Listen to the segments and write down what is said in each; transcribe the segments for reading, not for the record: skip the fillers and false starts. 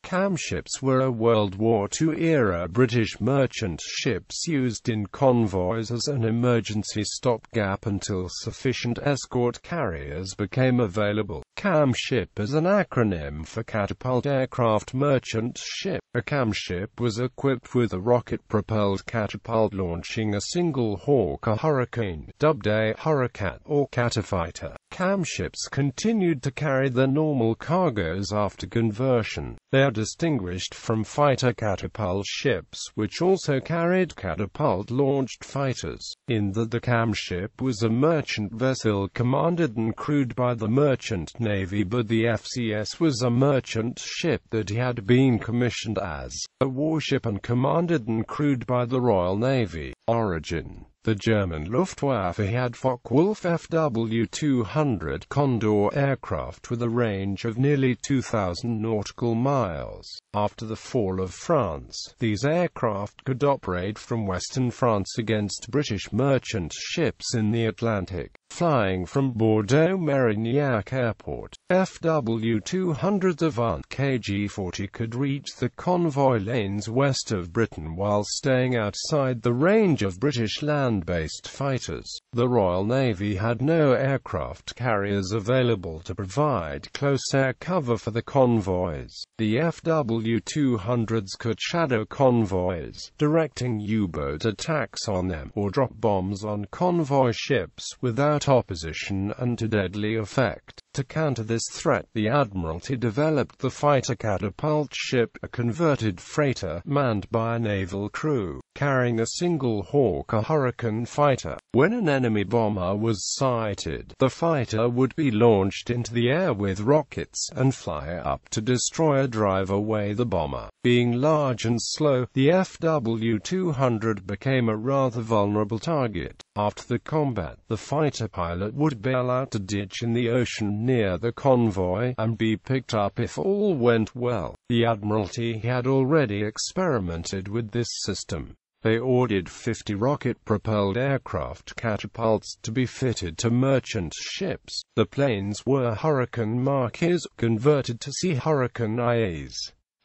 Camships were a World War II-era British merchant ships used in convoys as an emergency stopgap until sufficient escort carriers became available. Camship is an acronym for Catapult Aircraft Merchant Ship. A camship was equipped with a rocket-propelled catapult launching a single Hawker Hurricane, dubbed a Hurricat or Catafighter. Camships continued to carry their normal cargoes after conversion. They are distinguished from fighter catapult ships, which also carried catapult-launched fighters, in that the camship was a merchant vessel commanded and crewed by the Merchant Navy, but the FCS was a merchant ship that had been commissioned as a warship and commanded and crewed by the Royal Navy. Origin: the German Luftwaffe had Focke-Wulf FW-200 Condor aircraft with a range of nearly 2,000 nautical miles. After the fall of France, these aircraft could operate from western France against British merchant ships in the Atlantic. Flying from Bordeaux-Mérignac Airport, FW-200's Avant KG-40 could reach the convoy lanes west of Britain while staying outside the range of British land-based fighters. The Royal Navy had no aircraft carriers available to provide close air cover for the convoys. The FW-200s could shadow convoys, directing U-boat attacks on them, or drop bombs on convoy ships without opposition and to deadly effect. To counter this threat, the Admiralty developed the fighter catapult ship, a converted freighter manned by a naval crew, carrying a single Hawker Hurricane fighter. When an enemy bomber was sighted, the fighter would be launched into the air with rockets and fly up to destroy or drive away the bomber. Being large and slow, the FW-200 became a rather vulnerable target. After the combat, the fighter pilot would bail out a ditch in the ocean near the convoy, and be picked up if all went well. The Admiralty had already experimented with this system. They ordered 50 rocket-propelled aircraft catapults to be fitted to merchant ships. The planes were Hurricane Marques, converted to Sea Hurricane IAs.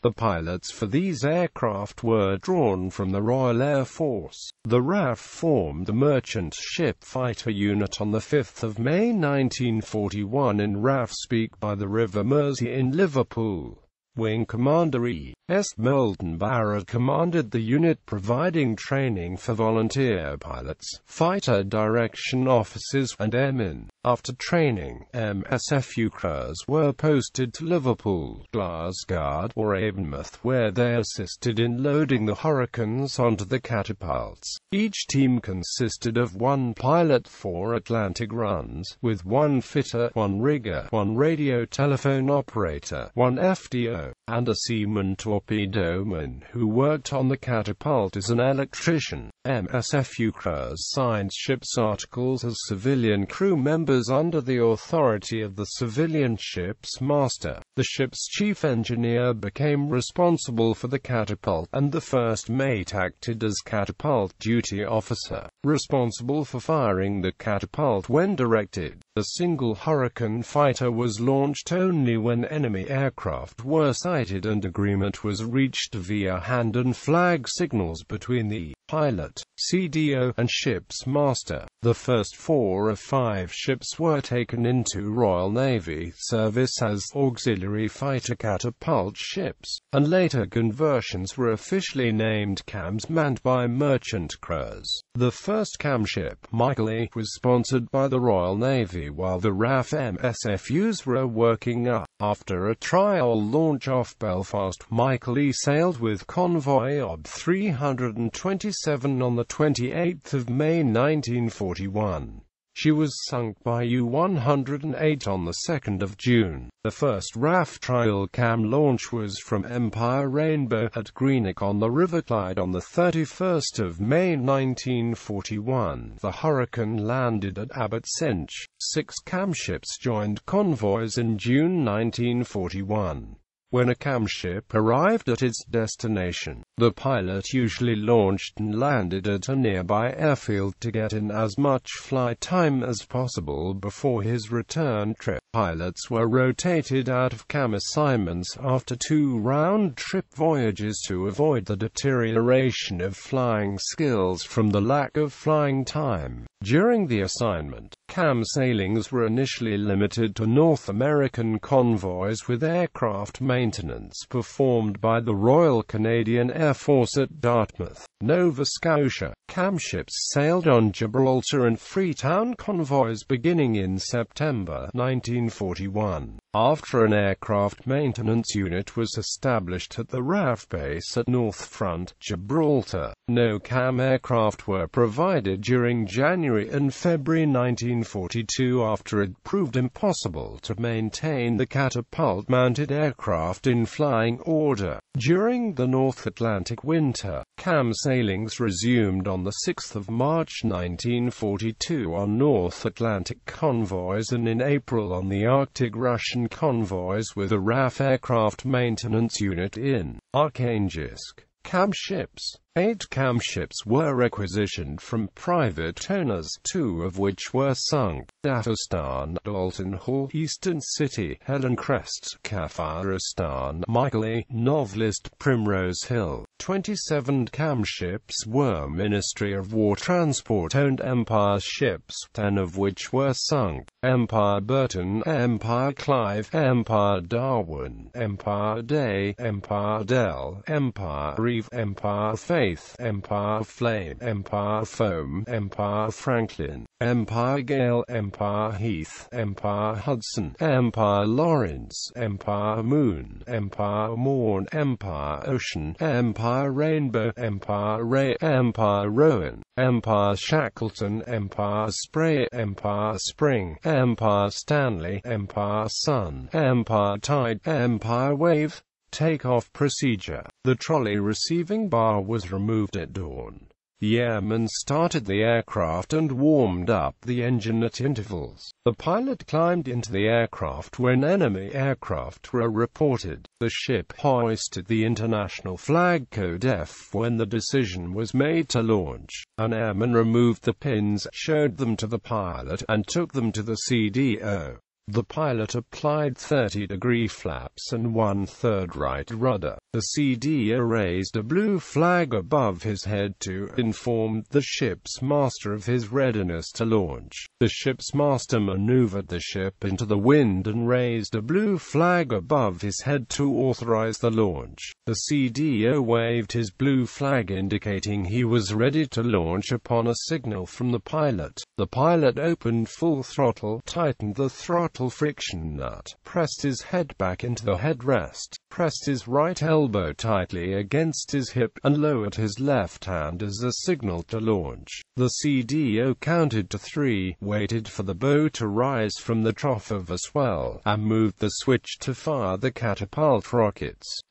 The pilots for these aircraft were drawn from the Royal Air Force. The RAF formed the Merchant Ship Fighter Unit on 5 May 1941 in RAF Speak by the River Mersey in Liverpool. Wing Commander E.S. Moldenbarrett commanded the unit, providing training for volunteer pilots, fighter direction officers, and airmen. After training, MSFU crews were posted to Liverpool, Glasgow, or Avonmouth, where they assisted in loading the Hurricanes onto the catapults. Each team consisted of one pilot for Atlantic runs, with one fitter, one rigger, one radio telephone operator, one FDO, and a seaman torpedoman who worked on the catapult as an electrician. MSFU crews signed ship's articles as civilian crew members under the authority of the civilian ship's master. The ship's chief engineer became responsible for the catapult, and the first mate acted as catapult duty officer, responsible for firing the catapult when directed. The single Hurricane fighter was launched only when enemy aircraft were sighted, and agreement was reached via hand and flag signals between the pilot, CDO, and ship's master. The first 4 of 5 ships were taken into Royal Navy service as auxiliary fighter catapult ships, and later conversions were officially named CAMs, manned by merchant crews. The first camship, Michael E., was sponsored by the Royal Navy, while the RAF MSFUs were working up. After a trial launch off Belfast, Michael E. sailed with convoy OB 327 on the 28th of May 1941. She was sunk by U-108 on the 2nd of June. The first RAF trial cam launch was from Empire Rainbow at Greenock on the River Clyde on the 31st of May 1941. The Hurricane landed at Abbotssinch. 6 camships joined convoys in June 1941. When a CAM ship arrived at its destination, the pilot usually launched and landed at a nearby airfield to get in as much flight time as possible before his return trip. Pilots were rotated out of CAM assignments after 2 round-trip voyages to avoid the deterioration of flying skills from the lack of flying time. During the assignment, CAM sailings were initially limited to North American convoys, with aircraft maintenance performed by the Royal Canadian Air Force at Dartmouth, Nova Scotia. CAM ships sailed on Gibraltar and Freetown convoys beginning in September 1941. After an aircraft maintenance unit was established at the RAF base at North Front, Gibraltar, no CAM aircraft were provided during January and February 1942 after it proved impossible to maintain the catapult-mounted aircraft in flying order. During the North Atlantic winter, CAM sailings resumed on the 6th of March 1942 on North Atlantic convoys, and in April on the Arctic Russian convoys with a RAF aircraft maintenance unit in Arkhangelsk. CAM ships. 8 CAM ships were requisitioned from private owners, 2 of which were sunk: Dagestan, Dalton Hall, Eastern City, Helen Crest, Kafiristan, Michael Novelist, Primrose Hill. 27 CAM ships were Ministry of War transport-owned Empire ships, 10 of which were sunk: Empire Burton, Empire Clive, Empire Darwin, Empire Day, Empire Dell, Empire Eve, Empire Faith, Empire Flame, Empire Foam, Empire Franklin, Empire Gale, Empire Heath, Empire Hudson, Empire Lawrence, Empire Moon, Empire Morn, Empire Ocean, Empire Rainbow, Empire Ray, Empire Rowan, Empire Shackleton, Empire Spray, Empire Spring, Empire Stanley, Empire Sun, Empire Tide, Empire Wave. Takeoff procedure. The trolley receiving bar was removed at dawn. The airmen started the aircraft and warmed up the engine at intervals. The pilot climbed into the aircraft when enemy aircraft were reported. The ship hoisted the international flag code F when the decision was made to launch. An airman removed the pins, showed them to the pilot, and took them to the CDO. The pilot applied 30-degree flaps and 1/3 right rudder. The CDO raised a blue flag above his head to inform the ship's master of his readiness to launch. The ship's master maneuvered the ship into the wind and raised a blue flag above his head to authorize the launch. The CDO waved his blue flag indicating he was ready to launch upon a signal from the pilot. The pilot opened full throttle, tightened the throttle friction nut, pressed his head back into the headrest, pressed his right elbow tightly against his hip, and lowered his left hand as a signal to launch. The CDO counted to 3, waited for the bow to rise from the trough of a swell, and moved the switch to fire the catapult rockets.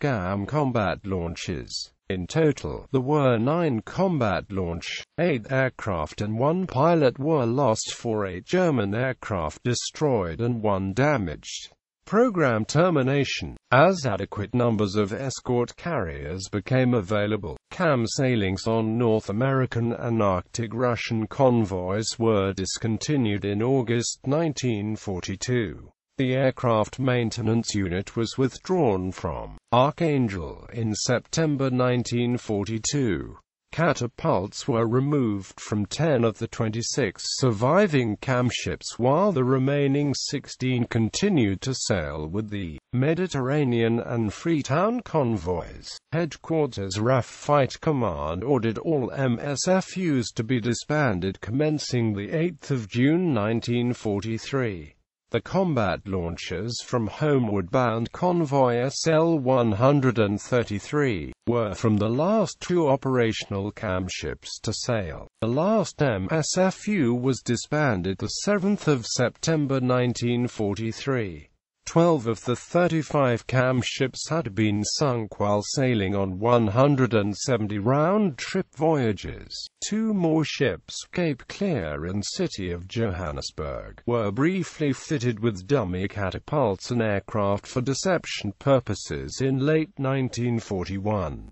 CAM combat launches. In total, there were 9 combat launch, 8 aircraft and 1 pilot were lost, 8 German aircraft destroyed and 1 damaged. Program termination. As adequate numbers of escort carriers became available, CAM sailings on North American and Arctic Russian convoys were discontinued in August 1942. The aircraft maintenance unit was withdrawn from Archangel in September 1942. Catapults were removed from 10 of the 26 surviving CAM ships, while the remaining 16 continued to sail with the Mediterranean and Freetown convoys. Headquarters RAF Fight Command ordered all MSFUs to be disbanded commencing the 8th of June 1943. The combat launchers from homeward-bound convoy SL-133 were from the last 2 operational CAM ships to sail. The last MSFU was disbanded the 7th of September 1943. 12 of the 35 CAM ships had been sunk while sailing on 170 round-trip voyages. 2 more ships, Cape Clear and City of Johannesburg, were briefly fitted with dummy catapults and aircraft for deception purposes in late 1941.